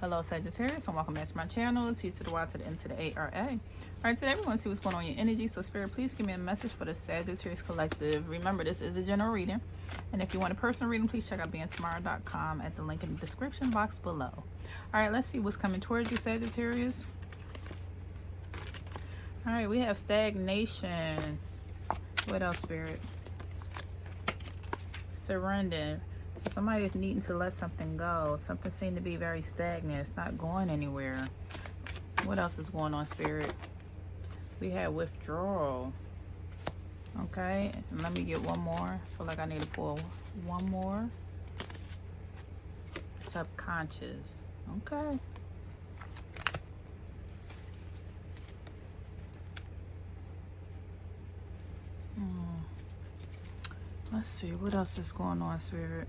Hello Sagittarius, and welcome back to my channel. T to the Y to the M to the ARA. Alright, today we're going to see what's going on in your energy. So Spirit, please give me a message for the Sagittarius Collective. Remember, this is a general reading. And if you want a personal reading, please check out BeingTymara.com at the link in the description box below. Alright, let's see what's coming towards you, Sagittarius. Alright, we have stagnation. What else, Spirit? Surrender. So somebody is needing to let something go. Something seemed to be very stagnant. It's not going anywhere. What else is going on, Spirit? We have withdrawal. Okay, and let me get one more. I feel like I need to pull one more. Subconscious. Okay. Let's see, what else is going on, Spirit?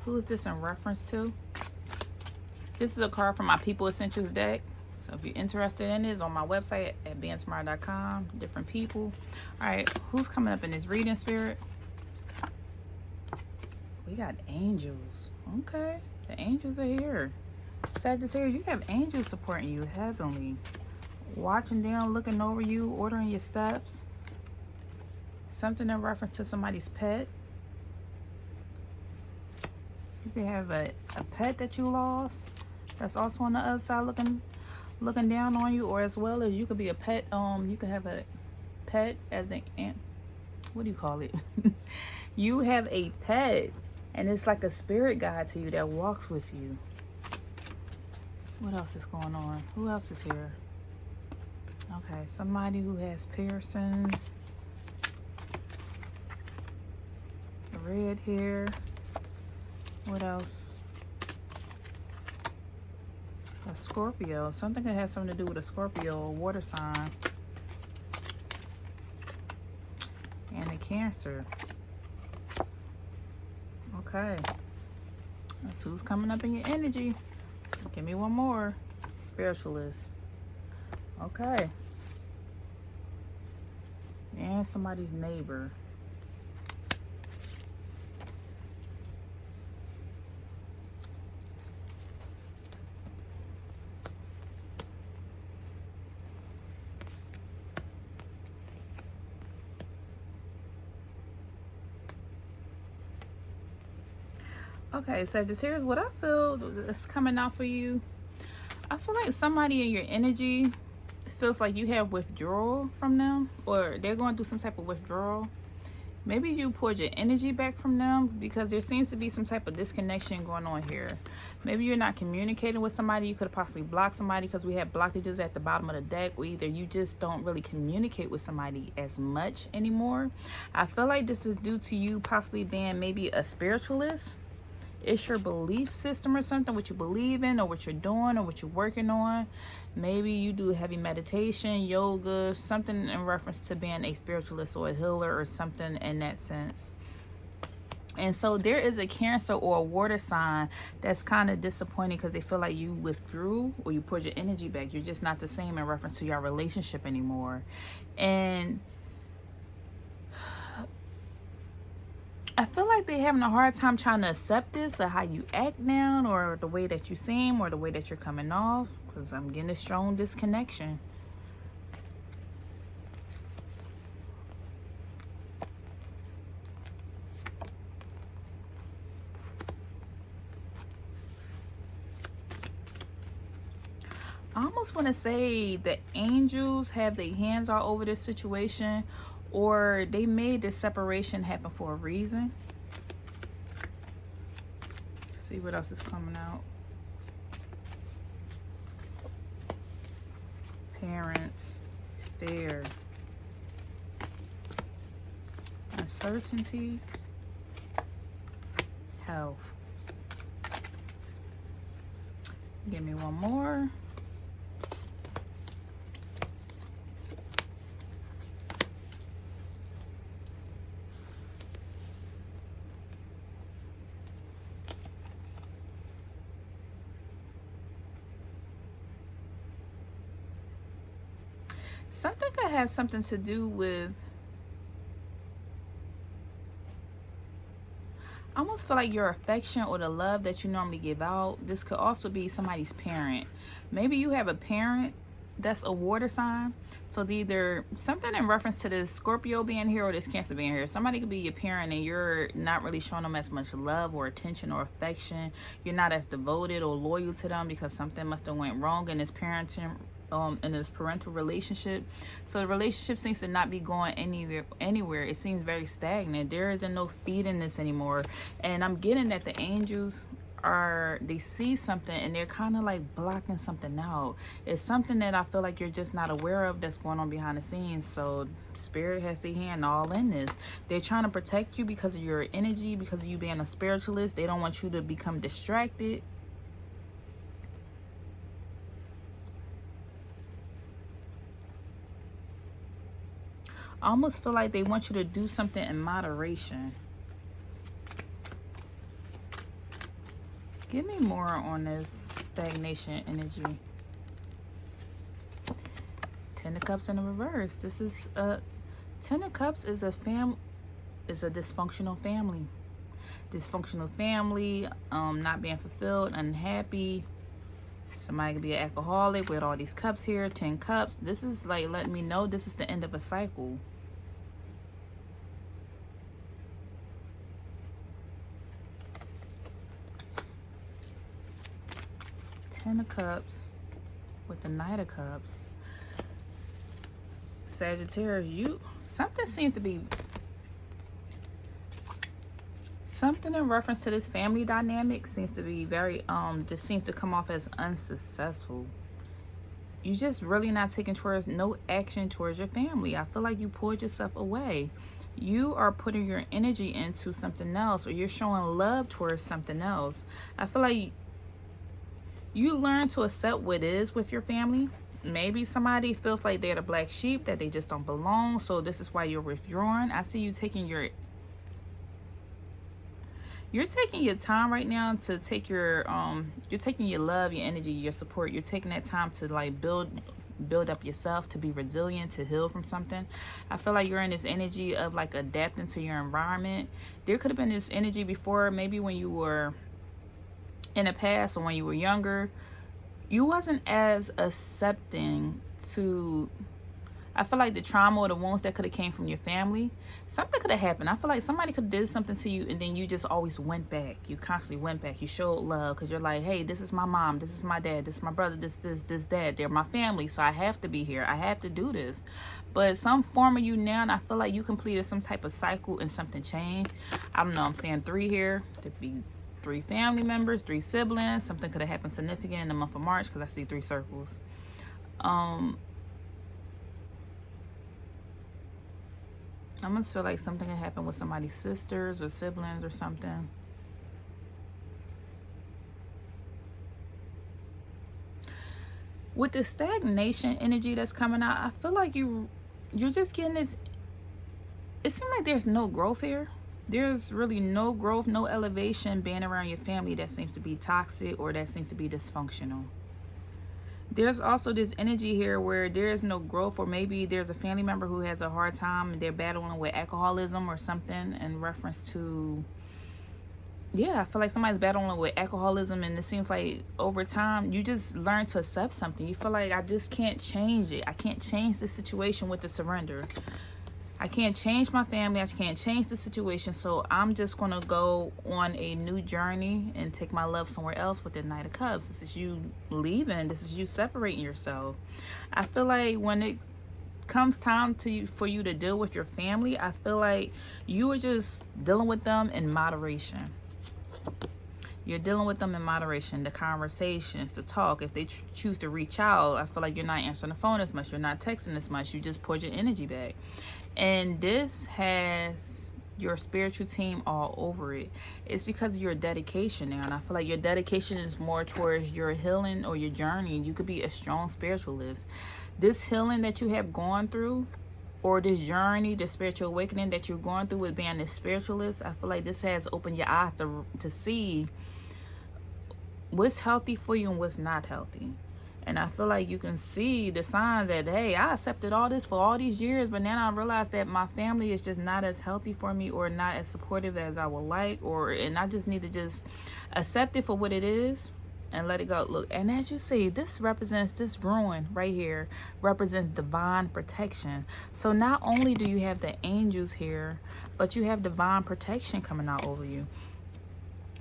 Who is this in reference to? This is a card from my People Essentials deck. So if you're interested in it, it's on my website at BeingTymara.com. Different people. Alright, who's coming up in this reading, Spirit? We got angels. Okay, the angels are here. Sagittarius, you have angels supporting you, heavenly. Watching down, looking over you, ordering your steps. Something in reference to somebody's pet. You could have a pet that you lost that's also on the other side looking down on you, or as well as you could be a pet. You could have a pet as an ant. What do you call it? You have a pet, and it's like a spirit guide to you that walks with you. What else is going on? Who else is here? Okay, somebody who has piercings. Red hair. What else? A Scorpio. Something that has something to do with a Scorpio or water sign. And a Cancer. Okay. That's who's coming up in your energy. Give me one more. Spiritualist. Okay. And somebody's neighbor. Okay, Sagittarius, what I feel is coming out for you, I feel like somebody in your energy feels like you have withdrawal from them, or they're going through some type of withdrawal. Maybe you poured your energy back from them because there seems to be some type of disconnection going on here. Maybe you're not communicating with somebody. You could have possibly blocked somebody because we have blockages at the bottom of the deck, or either you just don't really communicate with somebody as much anymore. I feel like this is due to you possibly being maybe a spiritualist. It's your belief system or something, what you believe in or what you're doing or what you're working on. Maybe you do heavy meditation, yoga, something in reference to being a spiritualist or a healer or something in that sense. And so there is a Cancer or a water sign that's kind of disappointing because they feel like you withdrew or you poured your energy back. You're just not the same in reference to your relationship anymore. And I feel like they're having a hard time trying to accept this, or how you act now, or the way that you seem, or the way that you're coming off, because I'm getting a strong disconnection. I almost want to say the angels have their hands all over this situation, or they made this separation happen for a reason. See what else is coming out. Parents, fear, uncertainty, health. Give me one more. Something could have something to do with almost feel like your affection or the love that you normally give out, this could also be somebody's parent. Maybe you have a parent that's a water sign. So either something in reference to this Scorpio being here or this Cancer being here. Somebody could be your parent and you're not really showing them as much love or attention or affection. You're not as devoted or loyal to them because something must have went wrong in this parenting, in this parental relationship. So the relationship seems to not be going anywhere. It seems very stagnant. There isn't no feeding this anymore. And I'm getting that the angels they see something and they're kind of like blocking something out. It's something that I feel like you're just not aware of that's going on behind the scenes. So spirit has their hand all in this. They're trying to protect you because of your energy, because of you being a spiritualist. They don't want you to become distracted. I almost feel like they want you to do something in moderation. Give me more on this stagnation energy. 10 of Cups in the reverse. This is 10 of Cups is a dysfunctional family. Dysfunctional family, not being fulfilled, unhappy. Somebody could be an alcoholic with all these cups here. 10 cups. This is like letting me know this is the end of a cycle. Ten of Cups with the Knight of Cups. Sagittarius, something seems to be something in reference to this family dynamic seems to be very just seems to come off as unsuccessful. You just really not taking no action towards your family. I feel like you pulled yourself away. You are putting your energy into something else, or you're showing love towards something else. I feel like you learn to accept what is with your family. Maybe somebody feels like they're the black sheep, that they just don't belong, so this is why you're withdrawing. I see you taking your time right now to take your you're taking your love, your energy, your support. You're taking that time to like build up yourself, to be resilient, to heal from something. I feel like you're in this energy of like adapting to your environment. There could have been this energy before, maybe when you were in the past or when you were younger, you wasn't as accepting to, I feel like the trauma or the wounds that could have came from your family. Something could have happened. I feel like somebody could have did something to you and then you just always went back. You constantly went back. You showed love because you're like, hey, this is my mom, this is my dad, this is my brother, this, dad. They're my family, so I have to be here. I have to do this. But some form of you now, and I feel like you completed some type of cycle and something changed. I don't know. I'm saying 3 here. Could be 3 family members, 3 siblings. Something could have happened significant in the month of March because I see 3 circles. I almost feel like something had happened with somebody's sisters or siblings or something. With the stagnation energy that's coming out, I feel like you're just getting this. It seems like there's no growth here. There's really no growth, no elevation being around your family that seems to be toxic or that seems to be dysfunctional. There's also this energy here where there is no growth, or maybe there's a family member who has a hard time and they're battling with alcoholism or something in reference to, yeah, I feel like somebody's battling with alcoholism, and it seems like over time you just learn to accept something. You feel like, I just can't change it. I can't change the situation with the surrender. I can't change my family. I can't change the situation. So I'm just going to go on a new journey and take my love somewhere else with the Knight of Cups. This is you leaving. This is you separating yourself. I feel like when it comes time for you to deal with your family, I feel like you are just dealing with them in moderation. You're dealing with them in moderation. The conversations, the talk. If they choose to reach out, I feel like you're not answering the phone as much. You're not texting as much. You just poured your energy back. And this has your spiritual team all over it. It's because of your dedication now. And I feel like your dedication is more towards your healing or your journey. You could be a strong spiritualist. This healing that you have gone through, or this journey, the spiritual awakening that you're going through with being a spiritualist, I feel like this has opened your eyes to see what's healthy for you and what's not healthy. And I feel like you can see the signs that, hey, I accepted all this for all these years, but now I realize that my family is just not as healthy for me, or not as supportive as I would like, and I just need to just accept it for what it is and let it go. Look, and as you see, this ruin right here represents divine protection. So not only do you have the angels here, but you have divine protection coming out over you.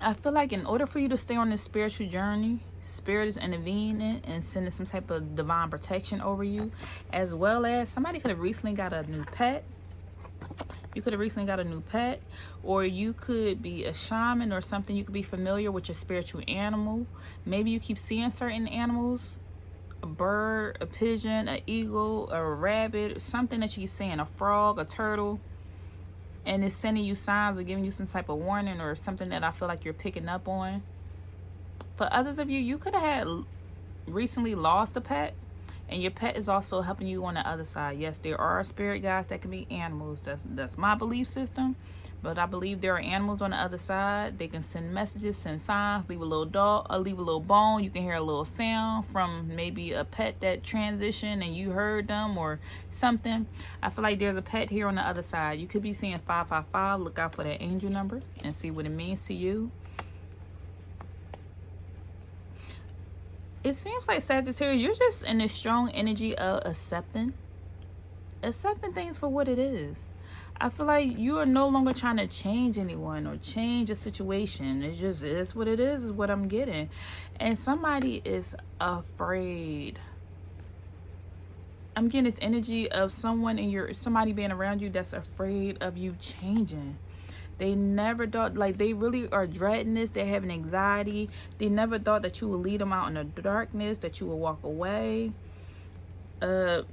I feel like in order for you to stay on this spiritual journey, Spirit is intervening and sending some type of divine protection over you, as well as somebody could have recently got a new pet. You could have recently got a new pet, or you could be a shaman or something. You could be familiar with your spiritual animal. Maybe you keep seeing certain animals, a bird, a pigeon, an eagle, a rabbit, something that you keep seeing, a frog, a turtle, and it's sending you signs or giving you some type of warning or something that I feel like you're picking up on. For others of you, you could have had recently lost a pet, and your pet is also helping you on the other side. Yes, there are spirit guides that can be animals. That's my belief system. But I believe there are animals on the other side. They can send messages, send signs, leave a little dog, leave a little bone. You can hear a little sound from maybe a pet that transitioned and you heard them or something. I feel like there's a pet here on the other side. You could be seeing 555. Look out for that angel number and see what it means to you. It seems like, Sagittarius, you're just in this strong energy of accepting things for what it is. I feel like you are no longer trying to change anyone or change a situation. It's just, it's what it is what I'm getting. And somebody is afraid. I'm getting this energy of somebody being around you that's afraid of you changing. They never thought, like, they really are dreading this. They're having anxiety. They never thought that you would lead them out in the darkness, that you would walk away. I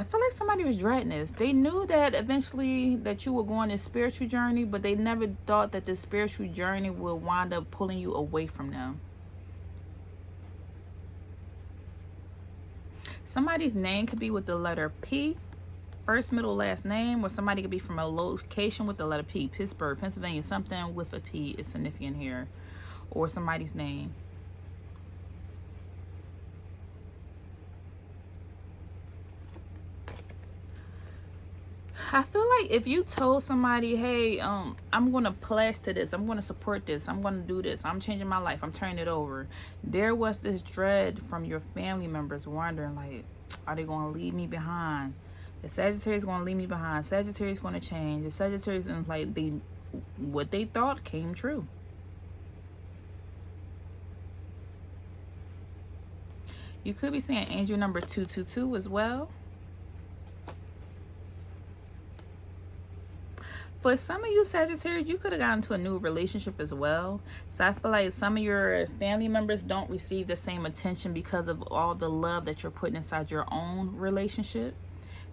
feel like somebody was dreading this. They knew that eventually that you were going this spiritual journey, but they never thought that this spiritual journey would wind up pulling you away from them. Somebody's name could be with the letter P, first, middle, last name, or somebody could be from a location with the letter P. Pittsburgh, Pennsylvania, something with a P is significant here, or somebody's name. I feel like if you told somebody, hey, I'm going to pledge to this, I'm going to support this, I'm going to do this, I'm changing my life, I'm turning it over, there was this dread from your family members wondering, like, are they going to leave me behind? The Sagittarius going to leave me behind. Sagittarius going to change. The Sagittarius, and like, what they thought came true. You could be seeing angel number 222 as well. For some of you Sagittarius, you could have gotten into a new relationship as well. So I feel like some of your family members don't receive the same attention because of all the love that you're putting inside your own relationship.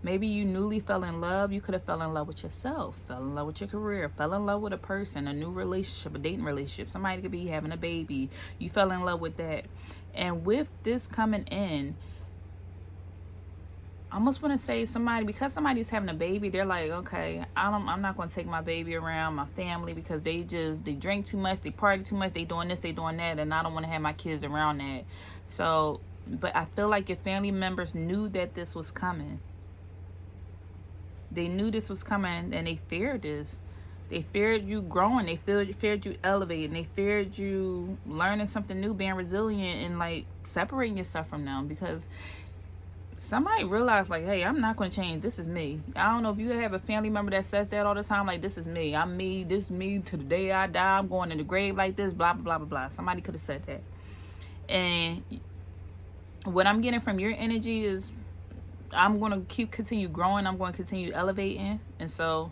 Maybe you newly fell in love. You could have fell in love with yourself, fell in love with your career, fell in love with a person, a new relationship, a dating relationship. Somebody could be having a baby. You fell in love with that. And with this coming in, I almost want to say because somebody's having a baby, they're like, okay, I'm not going to take my baby around my family because they drink too much, they party too much, they doing this, they doing that, and I don't want to have my kids around that. So, but I feel like your family members knew that this was coming. They knew this was coming, and they feared this. They feared you growing. They feared you elevating. They feared you learning something new, being resilient, and like separating yourself from them, because somebody realized, like, hey, I'm not going to change. This is me. I don't know if you have a family member that says that all the time, like, this is me. I'm me. This is me to the day I die. I'm going in the grave like this, blah, blah, blah, blah, blah. Somebody could have said that. And what I'm getting from your energy is I'm going to continue growing. I'm going to continue elevating. And so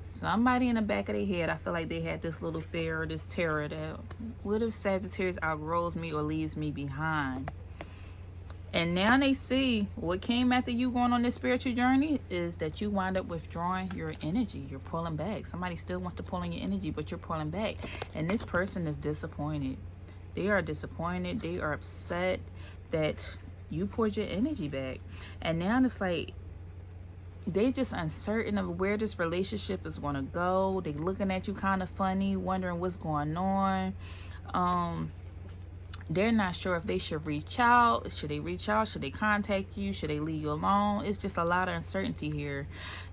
somebody in the back of their head, I feel like they had this little fear or this terror that, what if Sagittarius outgrows me or leaves me behind? And now they see what came after you going on this spiritual journey is that you wind up withdrawing your energy. You're pulling back. Somebody still wants to pull on your energy, but you're pulling back. And this person is disappointed. They are disappointed. They are upset that you poured your energy back. And now it's like they just uncertain of where this relationship is going to go. They looking at you kind of funny, wondering what's going on. They're not sure if they should reach out. Should they reach out? Should they contact you? Should they leave you alone? It's just a lot of uncertainty here.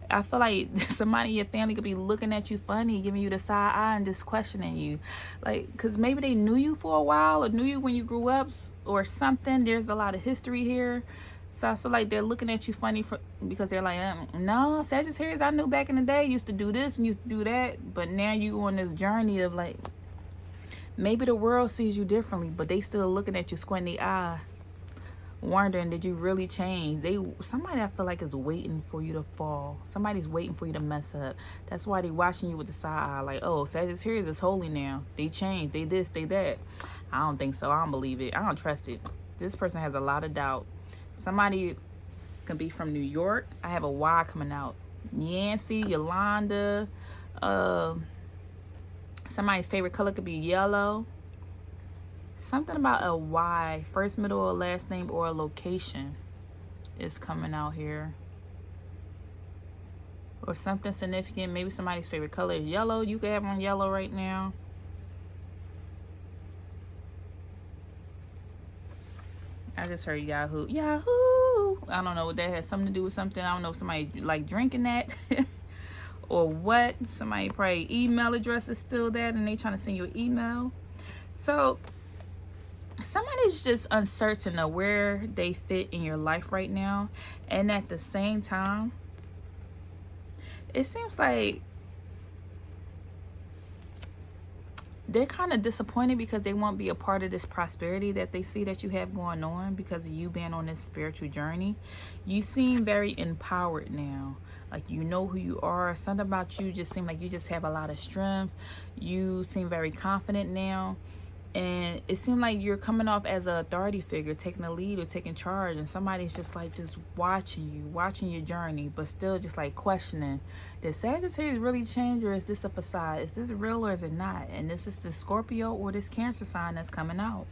I feel like somebody in your family could be looking at you funny, giving you the side eye and just questioning you. Like, because maybe they knew you for a while or knew you when you grew up or something. There's a lot of history here. So I feel like they're looking at you funny because they're like, no, Sagittarius, I knew back in the day used to do this and used to do that. But now you on this journey of like, maybe the world sees you differently, but they still looking at you squinty eye, wondering, did you really change? Somebody I feel like is waiting for you to fall. Somebody's waiting for you to mess up. That's why they watching you with the side eye, like, oh, Sagittarius is holy now. They changed. They this, they that. I don't think so. I don't believe it. I don't trust it. This person has a lot of doubt. Somebody can be from New York. I have a Y coming out. Yancy, Yolanda. Somebody's favorite color could be yellow. Something about a Y, first, middle, or last name, or a location is coming out here. Or something significant. Maybe somebody's favorite color is yellow. You could have on yellow right now. I just heard Yahoo. Yahoo! I don't know what that has something to do with something. I don't know if somebody like drinking that or what. Somebody probably email address is still there and they trying to send you an email. So somebody's just uncertain of where they fit in your life right now. And at the same time, it seems like they're kind of disappointed because they won't be a part of this prosperity that they see that you have going on because of you being on this spiritual journey. You seem very empowered now. Like, you know who you are. Something about you just seems like you just have a lot of strength. You seem very confident now. And it seemed like you're coming off as an authority figure, taking the lead or taking charge. And somebody's just like just watching you, watching your journey, but still just like questioning, did Sagittarius really change, or is this a facade? Is this real or is it not? And this is the Scorpio or this Cancer sign that's coming out.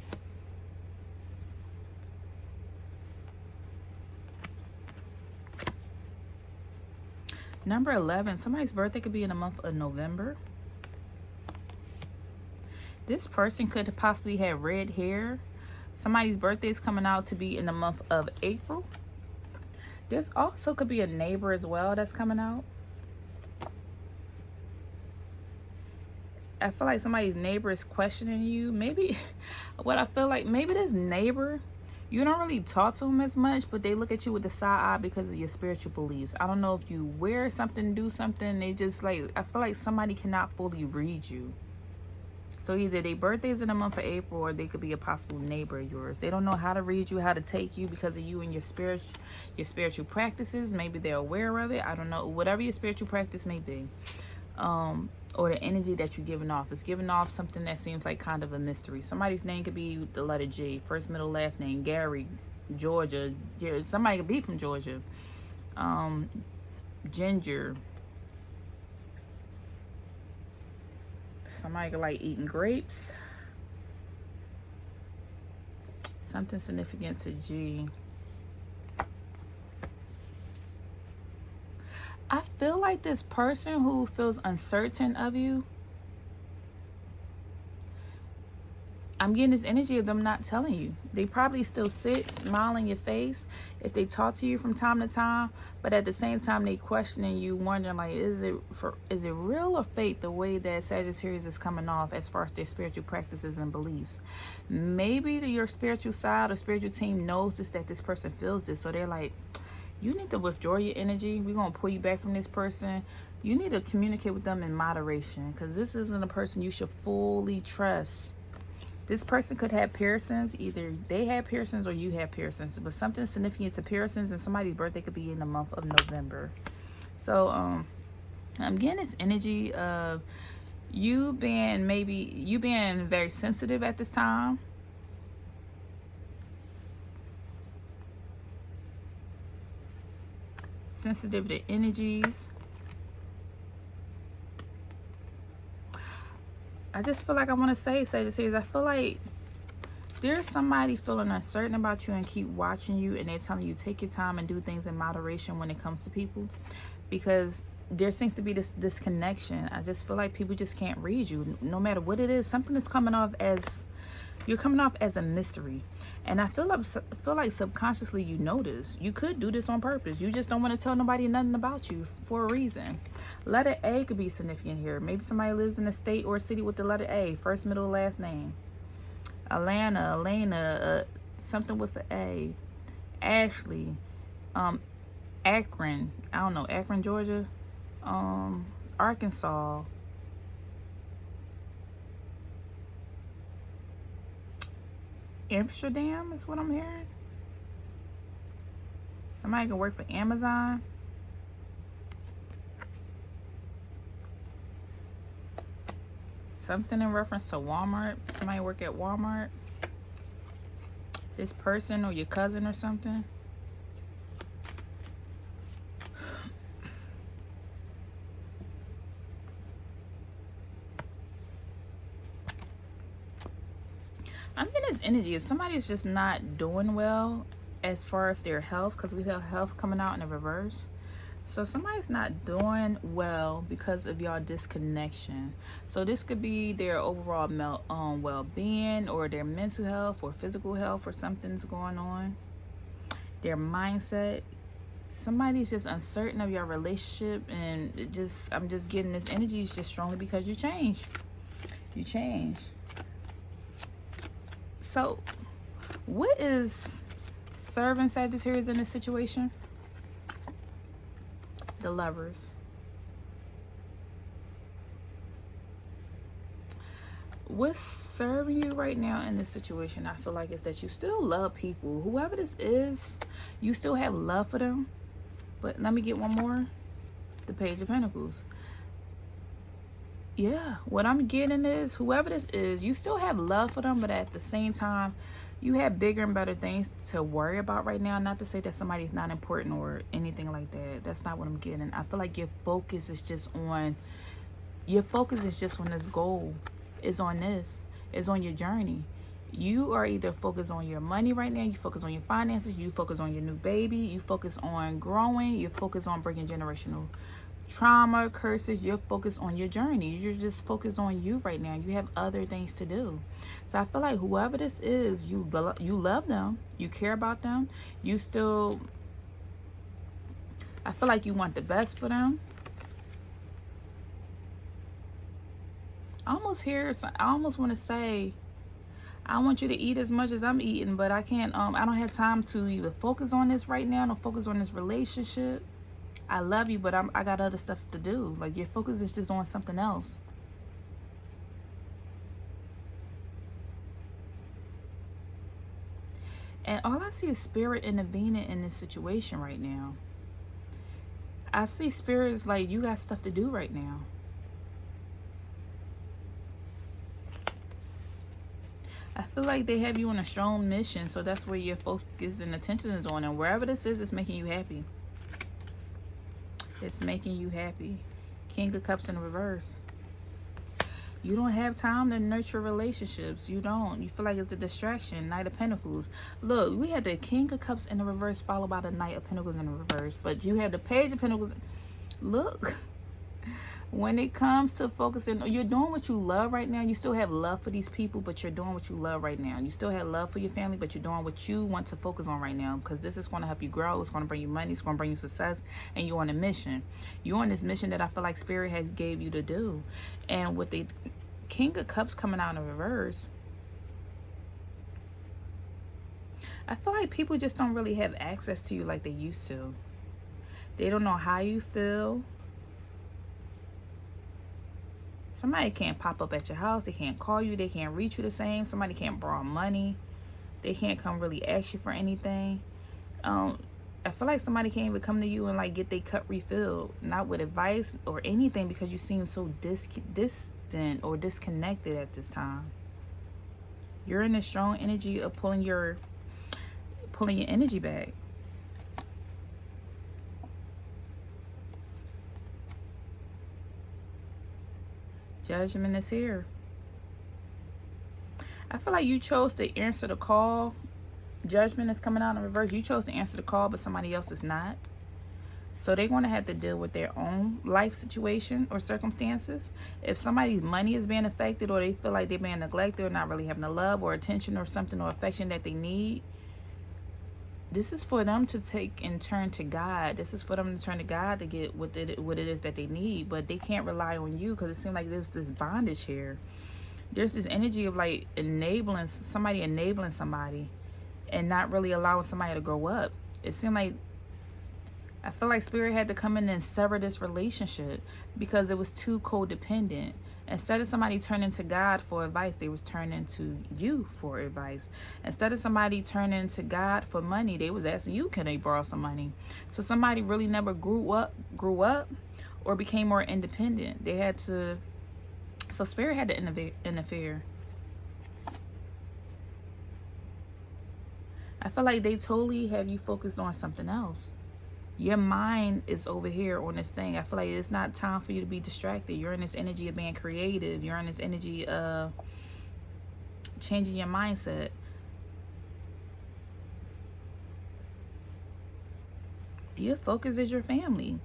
Number 11, somebody's birthday could be in the month of November. This person could possibly have red hair. Somebody's birthday is coming out to be in the month of April. This also could be a neighbor as well that's coming out. I feel like somebody's neighbor is questioning you. Maybe what I feel like, maybe this neighbor, you don't really talk to them as much, but they look at you with the side eye because of your spiritual beliefs. I don't know if you wear something, do something. They just like, I feel like somebody cannot fully read you. So either their birthday's in the month of April or they could be a possible neighbor of yours. They don't know how to read you, how to take you because of you and your spiritual practices. Maybe they're aware of it. I don't know. Whatever your spiritual practice may be. Or the energy that you're giving off. It's giving off something that seems like kind of a mystery. Somebody's name could be the letter G. First, middle, last name. Gary, Georgia. Somebody could be from Georgia. Ginger. Somebody could like eating grapes. Something significant to G. I feel like this person who feels uncertain of you, I'm getting this energy of them not telling you. They probably still sit, smile in your face if they talk to you from time to time, but at the same time they questioning you, wondering like, is it real or fake the way that Sagittarius is coming off as far as their spiritual practices and beliefs? Maybe your spiritual side or spiritual team knows just that this person feels this, so they're like, you need to withdraw your energy. We're going to pull you back from this person. You need to communicate with them in moderation because this isn't a person you should fully trust. This person could have piercings. Either they have piercings or you have piercings, but something significant to piercings, and somebody's birthday could be in the month of November. So I'm getting this energy of you being very sensitive at this time. Sensitive to energies. I just feel like I want to say, Sagittarius, I feel like there's somebody feeling uncertain about you and keep watching you, and they're telling you take your time and do things in moderation when it comes to people, because there seems to be this disconnection. I just feel like people just can't read you no matter what it is. Something is coming off as You're coming off as a mystery. And I feel like subconsciously you know this. You could do this on purpose. You just don't want to tell nobody nothing about you for a reason. Letter A could be significant here. Maybe somebody lives in a state or a city with the letter A, first, middle, last name. Alana, Elena, something with an A. Ashley, Akron, I don't know, Akron, Georgia, Arkansas. Amsterdam is what I'm hearing. Somebody can work for Amazon. Something in reference to Walmart. Somebody work at Walmart. This person or your cousin or something. I'm getting this energy. If somebody's just not doing well as far as their health, because we have health coming out in the reverse. So somebody's not doing well because of y'all disconnection. So this could be their overall well-being, or their mental health or physical health, or something's going on. Their mindset. Somebody's just uncertain of your relationship, and I'm just getting this energy is just strongly because you change. You change. So what is serving Sagittarius in this situation? The Lovers. What's serving you right now in this situation, I feel like, is that you still love people. Whoever this is, you still have love for them. But let me get one more. The Page of Pentacles. Yeah, what I'm getting is, whoever this is, you still have love for them, but at the same time, you have bigger and better things to worry about right now. Not to say that somebody's not important or anything like that. That's not what I'm getting. I feel like your focus is just on this goal. Is on this. Is on your journey. You are either focused on your money right now, you focus on your finances, you focus on your new baby, you focus on growing, you focus on breaking generational trauma, curses. You're focused on your journey. You're just focused on you right now. You have other things to do. So I feel like whoever this is, you love them, you care about them, you still, I feel like you want the best for them. I almost want to say, I want you to eat as much as I'm eating, but I can't, I don't have time to even focus on this right now, or focus on this relationship. I love you, but I got other stuff to do. Like, your focus is just on something else. And all I see is spirit intervening in this situation right now. I see spirits like, you got stuff to do right now. I feel like they have you on a strong mission, so that's where your focus and attention is on. And wherever this is, it's making you happy. It's making you happy. King of Cups in reverse. You don't have time to nurture relationships. You don't. You feel like it's a distraction. Knight of Pentacles. Look, we have the King of Cups in the reverse followed by the Knight of Pentacles in the reverse. But you have the Page of Pentacles. Look. When it comes to focusing, you're doing what you love right now. You still have love for these people, but you're doing what you love right now. You still have love for your family, but you're doing what you want to focus on right now, because this is going to help you grow. It's going to bring you money. It's going to bring you success, and you're on a mission. You're on this mission that I feel like Spirit has gave you to do. And with the King of Cups coming out in reverse, I feel like people just don't really have access to you like they used to. They don't know how you feel. Somebody can't pop up at your house. They can't call you. They can't reach you the same. Somebody can't borrow money. They can't come really ask you for anything. I feel like somebody can't even come to you and like get their cup refilled. Not with advice or anything, because you seem so distant or disconnected at this time. You're in a strong energy of pulling your energy back. Judgment is here. I feel like you chose to answer the call. Judgment is coming out in reverse. You chose to answer the call, but somebody else is not. So they're going to have to deal with their own life situation or circumstances. If somebody's money is being affected, or they feel like they're being neglected, or not really having the love or attention or something or affection that they need, this is for them to take and turn to God. This is for them to turn to God to get what it is that they need. But they can't rely on you, because it seems like there's this bondage here. There's this energy of like enabling somebody and not really allowing somebody to grow up. It seemed like, I feel like Spirit had to come in and sever this relationship because it was too codependent. Instead of somebody turning to God for advice, they was turning to you for advice. Instead of somebody turning to God for money, they was asking you, can they borrow some money? So somebody really never grew up or became more independent. They had to, so Spirit had to interfere. I feel like they totally have you focused on something else. Your mind is over here on this thing. I feel like it's not time for you to be distracted. You're in this energy of being creative. You're in this energy of changing your mindset. Your focus is your family.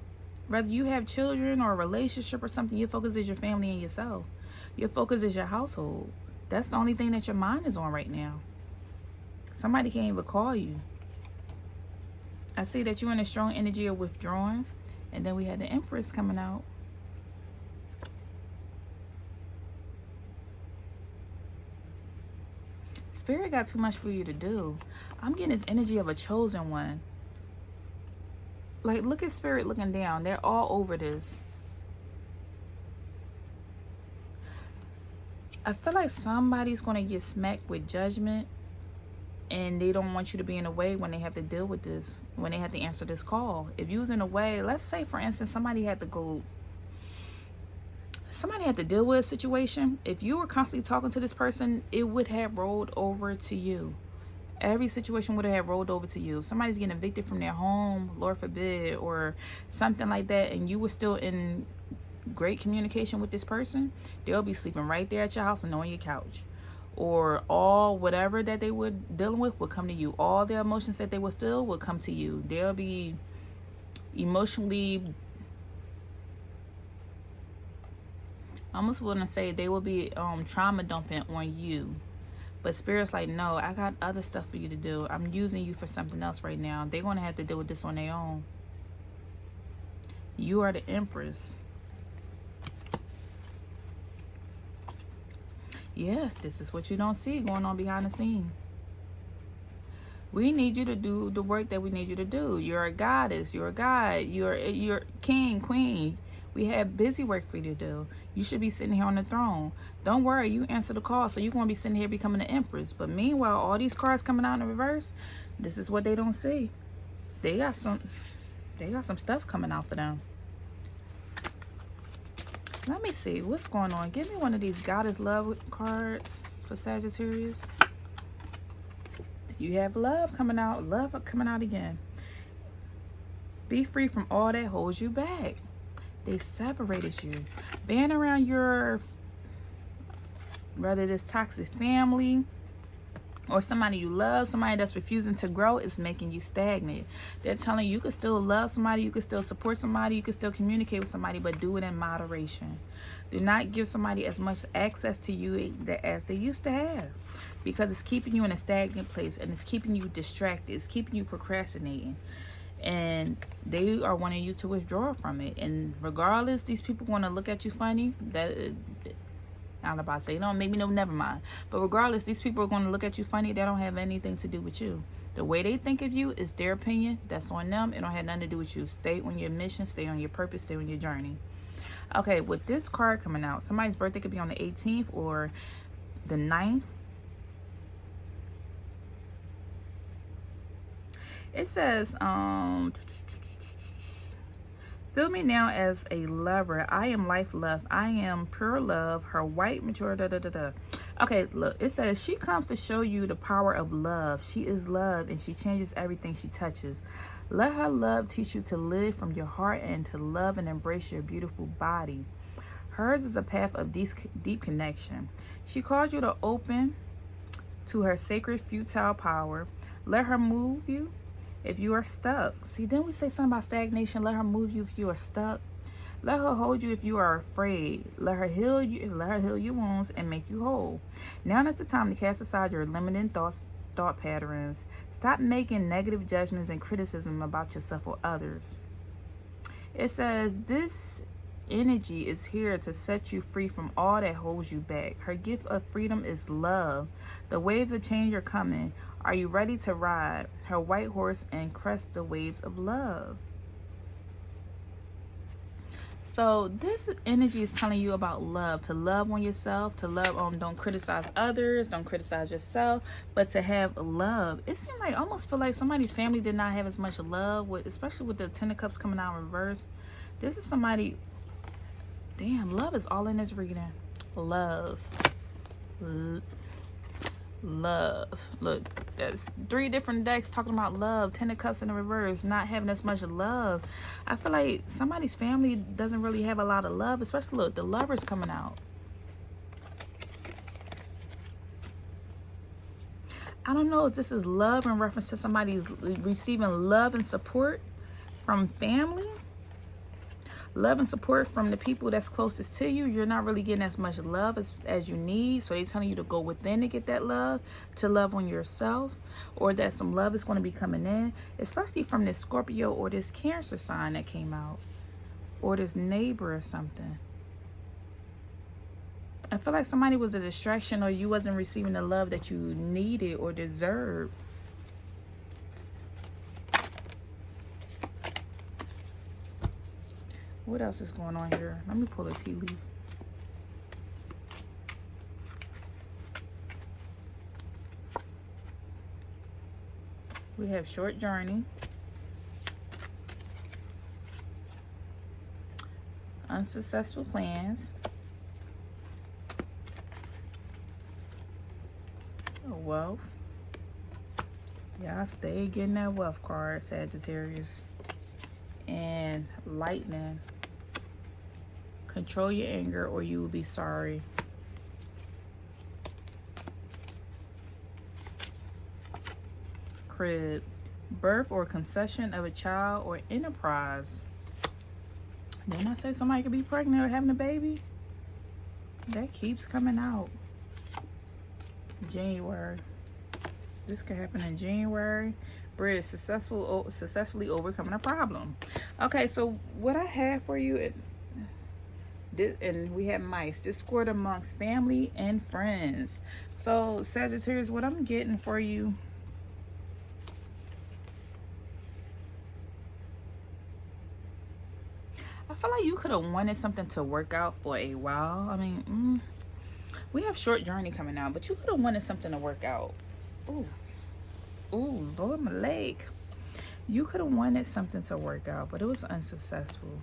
Whether you have children or a relationship or something, your focus is your family and yourself. Your focus is your household. That's the only thing that your mind is on right now. Somebody can't even call you. I see that you're in a strong energy of withdrawing. And then we had the Empress coming out. Spirit got too much for you to do. I'm getting this energy of a chosen one. Like, look at Spirit looking down. They're all over this. I feel like somebody's going to get smacked with judgment. And they don't want you to be in a way when they have to deal with this, when they have to answer this call. If you was in a way, let's say for instance, somebody had to deal with a situation. If you were constantly talking to this person, it would have rolled over to you. Every situation would have rolled over to you. Somebody's getting evicted from their home, Lord forbid, or something like that, and you were still in great communication with this person, they'll be sleeping right there at your house and on your couch. Or all whatever that they were dealing with would come to you. All the emotions that they would feel would come to you. They'll be emotionally, I almost want to say they will be trauma dumping on you. But Spirit's like, no, I got other stuff for you to do. I'm using you for something else right now. They're going to have to deal with this on their own. You are the Empress. Yeah, this is what you don't see going on behind the scene. We need you to do the work that we need you to do. You're a goddess. You're a god. You're king, queen. We have busy work for you to do. You should be sitting here on the throne. Don't worry, you answer the call, so you're going to be sitting here becoming the Empress. But meanwhile, all these cards coming out in reverse, this is what they don't see. They got some stuff coming out for them. Let me see what's going on. Give me one of these Goddess Love cards for Sagittarius. You have love coming out. Love coming out again. Be free from all that holds you back. They separated you. Being around your, whether this toxic family or somebody you love, somebody that's refusing to grow, is making you stagnant. They're telling you can still love somebody, you can still support somebody, you can still communicate with somebody, but do it in moderation. Do not give somebody as much access to you as they used to have, because it's keeping you in a stagnant place and it's keeping you distracted. It's keeping you procrastinating. And they are wanting you to withdraw from it. And regardless, these people want to look at you funny. I don't know about to say, don't make me know, never mind. But regardless, these people are going to look at you funny. They don't have anything to do with you. The way they think of you is their opinion. That's on them. It don't have nothing to do with you. Stay on your mission. Stay on your purpose. Stay on your journey. Okay, with this card coming out, somebody's birthday could be on the 18th or the 9th. It says, feel me now as a lover. I am life love. I am pure love. Her white mature Okay, look, it says she comes to show you the power of love. She is love and she changes everything she touches. Let her love teach you to live from your heart and to love and embrace your beautiful body. Hers is a path of deep connection. She calls you to open to her sacred futile power. Let her move you if you are stuck. See, then we say something about stagnation. Let her move you if you are stuck. Let her hold you if you are afraid. Let her heal you. Let her heal your wounds and make you whole. Now is the time to cast aside your limiting thought patterns. Stop making negative judgments and criticism about yourself or others. It says this energy is here to set you free from all that holds you back. Her gift of freedom is love. The waves of change are coming. Are you ready to ride her white horse and crest the waves of love? So this energy is telling you about love, to love on yourself, to love on, don't criticize others, don't criticize yourself, but to have love. It seemed like, almost feel like somebody's family did not have as much love, especially with the Ten of Cups coming out in reverse. This is somebody, damn, love is all in this reading. Love. Love. Look, there's 3 different decks talking about love. Ten of Cups in the reverse, not having as much love. I feel like somebody's family doesn't really have a lot of love, especially, look, the Lover's coming out. I don't know if this is love in reference to somebody's receiving love and support from family. Love and support from the people that's closest to you. You're not really getting as much love as you need. So they're telling you to go within to get that love, to love on yourself, or that some love is going to be coming in, especially from this Scorpio or this Cancer sign that came out, or this neighbor or something. I feel like somebody was a distraction, or you wasn't receiving the love that you needed or deserved. What else is going on here? Let me pull a tea leaf. We have short journey. Unsuccessful plans. Wealth. Y'all stay getting that wealth card, Sagittarius. And lightning. Control your anger or you will be sorry. Crib. Birth or conception of a child or enterprise. Didn't I say somebody could be pregnant or having a baby? That keeps coming out. January. This could happen in January. Bridge. Successfully overcoming a problem. Okay, so what I have for you, and we have mice, discord amongst family and friends. So Sagittarius, what I'm getting for you, I feel like you could have wanted something to work out for a while. I mean, we have short journey coming out, but you could have wanted something to work out. Ooh, Lord, my leg. You could have wanted something to work out, but it was unsuccessful.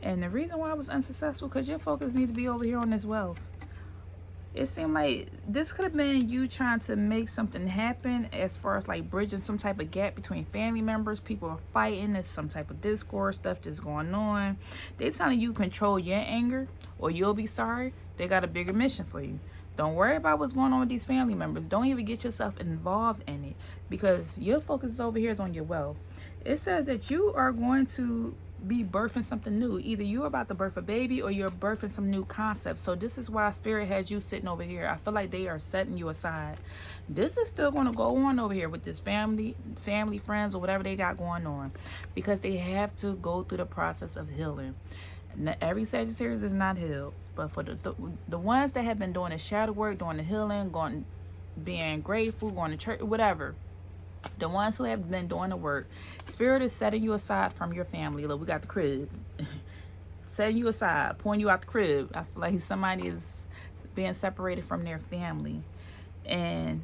And the reason why it was unsuccessful, because your focus needs to be over here on this wealth. It seemed like this could have been you trying to make something happen as far as like bridging some type of gap between family members. People are fighting. There's some type of discord stuff that's going on. They're telling you control your anger or you'll be sorry. They got a bigger mission for you. Don't worry about what's going on with these family members. Don't even get yourself involved in it, because your focus over here is on your wealth. It says that you are going to be birthing something new. Either you're about to birth a baby or you're birthing some new concept. So this is why Spirit has you sitting over here. I feel like they are setting you aside. This is still going to go on over here with this family, friends, or whatever they got going on, because they have to go through the process of healing. Now, every Sagittarius is not healed, but for the ones that have been doing the shadow work, doing the healing, being grateful, going to church, whatever, the ones who have been doing the work, Spirit is setting you aside from your family. Look, we got the crib. Setting you aside, pulling you out the crib. I feel like somebody is being separated from their family. And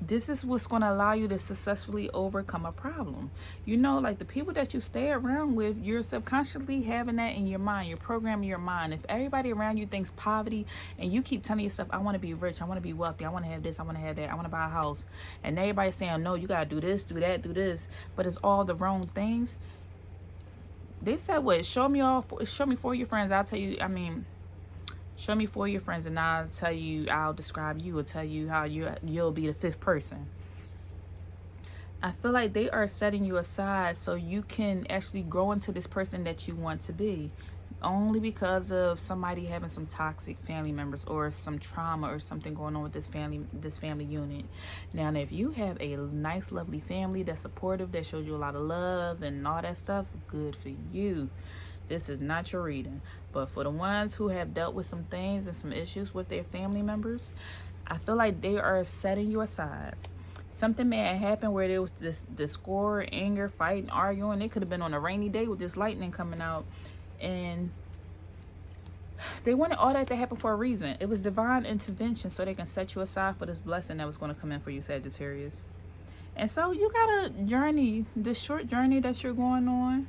this is what's going to allow you to successfully overcome a problem. You know, like the people that you stay around with, you're subconsciously having that in your mind. You're programming your mind. If everybody around you thinks poverty and you keep telling yourself, I want to be rich, I want to be wealthy, I want to have this, I want to have that, I want to buy a house, and everybody's saying, no, you got to do this, do that, do this, but it's all the wrong things. They said, what? Show me for your friends. I'll tell you, show me for your friends and I'll tell you, I'll describe you or tell you how you'll be the 5th person. I feel like they are setting you aside so you can actually grow into this person that you want to be, only because of somebody having some toxic family members or some trauma or something going on with this family unit. Now, if you have a nice lovely family that's supportive, that shows you a lot of love and all that stuff, good for you. This is not your reading. But for the ones who have dealt with some things and some issues with their family members, I feel like they are setting you aside. Something may have happened where there was this discord, anger, fighting, arguing. It could have been on a rainy day with this lightning coming out. And they wanted all that to happen for a reason. It was divine intervention so they can set you aside for this blessing that was going to come in for you, Sagittarius. And so you got a journey, this short journey that you're going on.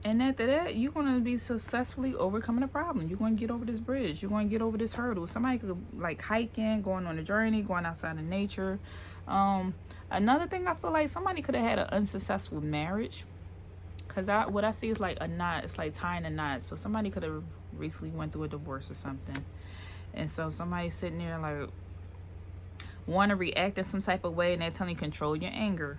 And after that, you're going to be successfully overcoming a problem. You're going to get over this bridge. You're going to get over this hurdle. Somebody could like hiking, going on a journey, going outside in nature. Another thing, I feel like somebody could have had an unsuccessful marriage. Because what I see is like a knot. It's like tying a knot. So somebody could have recently went through a divorce or something. And so somebody's sitting there like want to react in some type of way. And they're telling you, control your anger.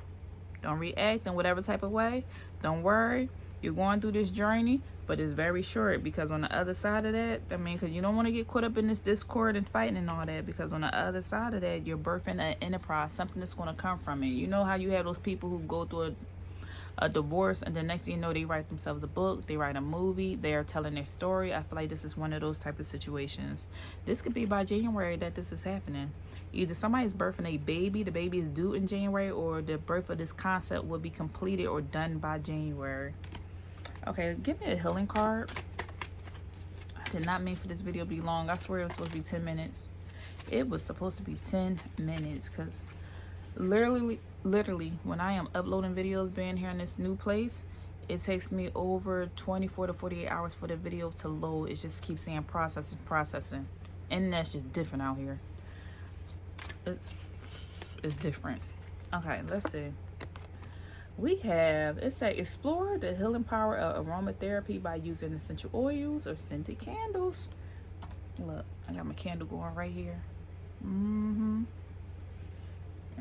Don't react in whatever type of way. Don't worry. You're going through this journey, but it's very short, because on the other side of that, I mean, because you don't want to get caught up in this discord and fighting and all that, because on the other side of that, you're birthing an enterprise, something that's going to come from it. You know how you have those people who go through a divorce, and the next thing you know, they write themselves a book, they write a movie, they are telling their story. I feel like this is one of those type of situations. This could be by January that this is happening. Either somebody's birthing a baby, the baby is due in January, or the birth of this concept will be completed or done by January. Okay, give me a healing card. I did not mean for this video to be long. I swear it was supposed to be 10 minutes. It was supposed to be 10 minutes, because literally, when I am uploading videos, being here in this new place, it takes me over 24 to 48 hours for the video to load. It just keeps saying processing. And that's just different out here. It's different. Okay, let's see. We have, it says, explore the healing power of aromatherapy by using essential oils or scented candles. Look, I got my candle going right here.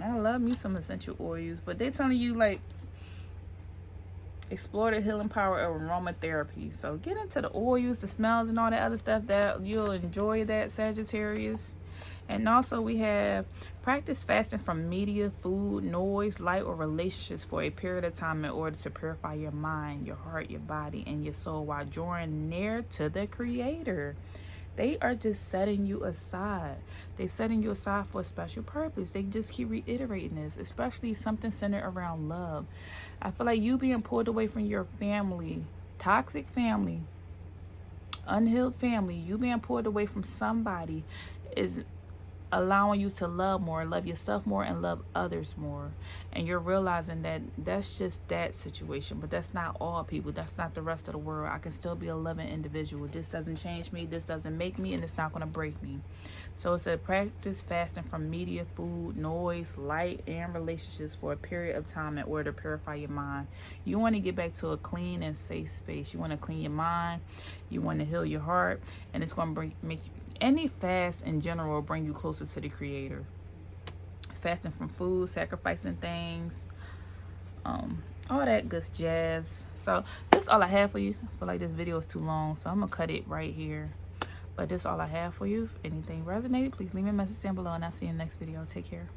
I love me some essential oils, but they're telling you, like, explore the healing power of aromatherapy. So get into the oils, the smells, and all that other stuff that you'll enjoy, that, Sagittarius. And also we have practice fasting from media, food, noise, light, or relationships for a period of time in order to purify your mind, your heart, your body, and your soul while drawing near to the Creator. They are just setting you aside. They're setting you aside for a special purpose. They just keep reiterating this, especially something centered around love. I feel like you being pulled away from your family, toxic family, unhealed family, you being pulled away from somebody is allowing you to love more, love yourself more, and love others more. And you're realizing that that's just that situation, but that's not all people. That's not the rest of the world. I can still be a loving individual. This doesn't change me. This doesn't make me, and it's not going to break me. So it's a practice fasting from media, food, noise, light, and relationships for a period of time in order to purify your mind. You want to get back to a clean and safe space. You want to clean your mind. You want to heal your heart, and it's going to make you, any fast in general will bring you closer to the Creator. Fasting from food, sacrificing things, all that good jazz. So that's all I have for you. I feel like this video is too long, so I'm gonna cut it right here. But this is all I have for you. If anything resonated, please leave me a message down below, and I'll see you in the next video. Take care.